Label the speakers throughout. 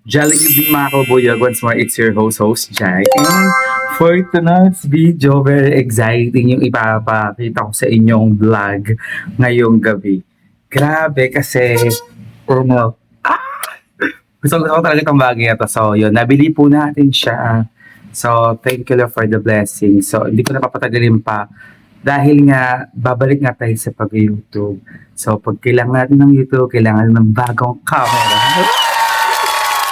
Speaker 1: Jolly evening mga kabuyog. Once more, it's your host, Jai. And for tonight's video, very exciting yung ipapakita ko sa inyong vlog ngayong gabi. Grabe kasi, gusto ko talaga itong bagay ito. So, yun, nabili po natin siya. So, thank you Lord for the blessing. So, hindi ko napapatagalin pa dahil nga, babalik nga tayo sa pag-YouTube. So, pag kailangan natin ng YouTube, kailangan ng bagong camera.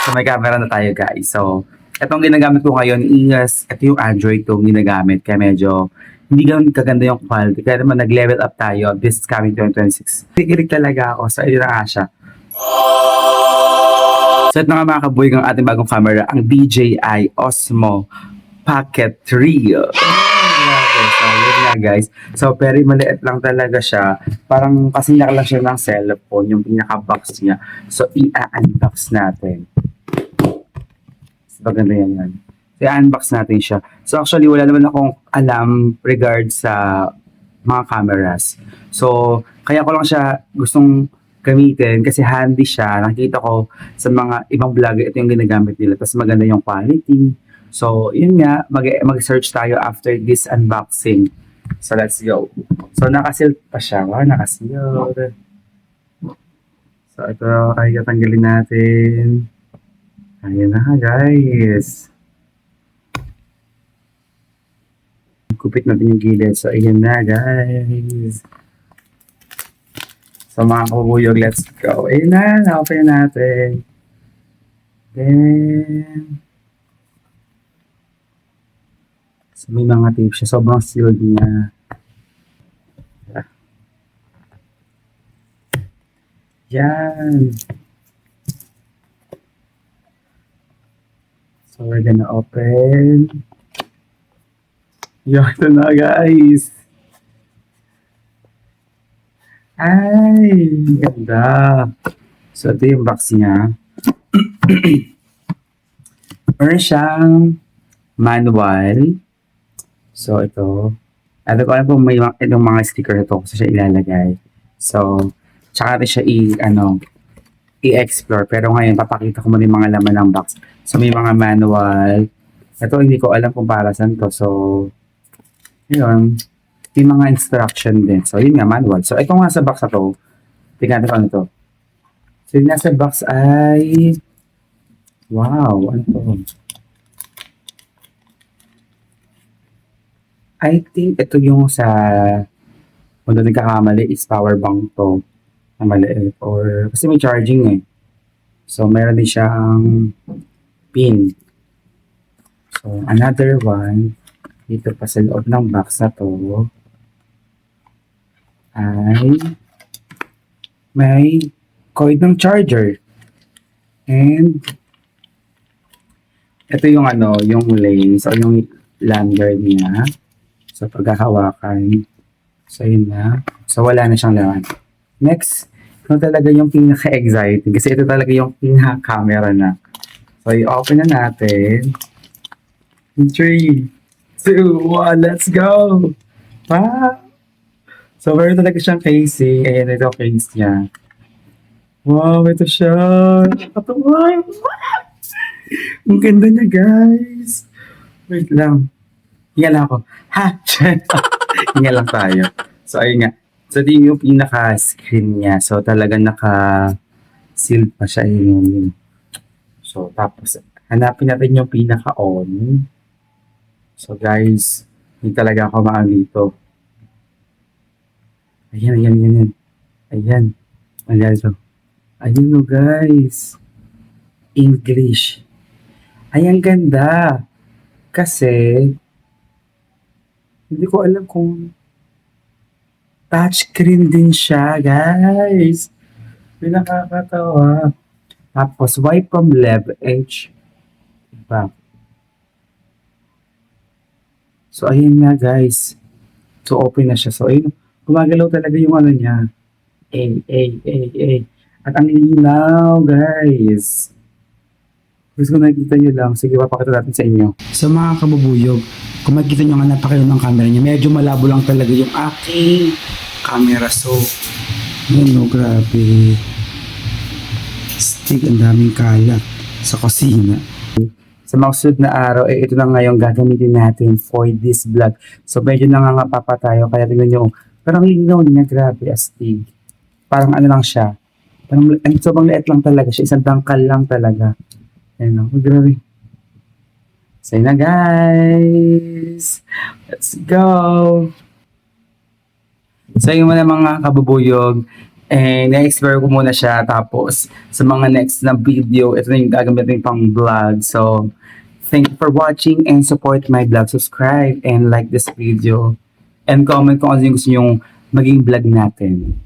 Speaker 1: So, may camera na tayo guys. So, itong ginagamit ko ngayon is, ito yung Android itong ginagamit. Kaya medyo, hindi ganun kaganda yung quality. Kaya naman nag-level up tayo this coming 2026. Tigilig talaga ako. So, ayun na nga siya. So, ito nga mga kabuhay ang ating bagong camera, ang DJI Osmo Pocket 3. Grabe. So, yun nga guys. So, very maliit lang talaga siya. Parang kasinyak lang siya ng cellphone, yung pinaka-box niya. So, i-unbox natin. Maganda yan. I-unbox natin siya. So actually, wala naman akong alam regards sa mga cameras. So, kaya ko lang siya gustong gamitin kasi handy siya. Nakita ko sa mga ibang vlogger, ito yung ginagamit nila. Tapos maganda yung quality. So, yun nga, mag-search tayo after this unboxing. So, let's go. So, nakasil pa siya. Wow, nakasil. So, ito ay tatanggalin natin. Ayan na guys. Kupit natin yung gilid. So, ayan na guys. So, mga kabuyog, let's go. Ayan na, na-open natin. Then, so, may mga tape siya. Sobrang sealed niya. Yan. So, we're gonna open. Yan, ito na guys. Ay, ganda. So, ito yung box niya. Meron siyang manual. So, ito. Alam ko alam po may itong mga sticker ito kasi siya ilalagay. So, tsaka rin siya i-explore. Pero ngayon, papakita ko muna yung mga laman ng box. So, may mga manual. Ito, hindi ko alam kung para saan to. So, yun. May mga instruction din. So, yun nga, manual. So, ito nga sa box na to. Tingnan natin ano to. So, yung nasa box ay wow, ano to? I think ito yung sa kung doon nagkakamali is power bank to na maliit. Or, kasi may charging eh. So, meron din siyang pin. So, another one, dito pa sa loob ng box na to, ay may coil ng charger. And, ito yung yung lane, so yung lanyard niya. So, pagkahawakan, so yun na. So, wala na siyang laman. Next, ito talaga yung pinaka-exciting kasi ito talaga yung pinaka-camera na. So, i-open na natin. 3, 2, 1, let's go! Wow! So, meron talaga siyang casing. Ayan, ito case niya. Wow, ito siya. Nakakatawa. Ang ganda niya, guys. Wait lang. Hinga lang ako. Ha! Hinga lang tayo. So, ayun nga. So, ito yung pinaka-screen niya. So, talagang naka-sealed pa siya. Yun. So, tapos, hanapin natin yung pinaka-on. So, guys, hindi talaga ako maang dito. Ayan. Ayan. Ayan ito. Ayun no, guys. English. Ayan, ganda. Kasi, hindi ko alam kung touchscreen din siya, guys. May nakakatawa. Tapos, swipe from left edge. Back. So, ayun nga, guys. So, open na siya. So, ayun. Gumagalaw talaga yung niya. At ang linaw, guys. Gusto ko nakikita nyo lang. Sige, papakita natin sa inyo. So, mga kabubuyog, kung makikita nyo nga napakalaw ng camera niya, medyo malabo lang talaga yung aking camera. So, yun no, grabe. Stick, ang daming kalat. sa kusina. Sa mga susunod na araw, ito na ngayon gagamitin natin for this vlog. So, medyo nangangapa pa tayo, kaya tingnan nyo, parang linaw niya, grabe, astig. Parang ano lang siya, parang sobrang liit lang talaga siya, isang dangkal lang talaga. Ayun, grabe. So, yun na guys! Let's go! So, yun muna mga kabubuyog. And na-explore ko muna siya. Tapos, sa mga next na video, ito na yung gagamitin pang vlog. So, thank you for watching and support my vlog. Subscribe and like this video. And comment kung ano yung gusto nyong maging vlog natin.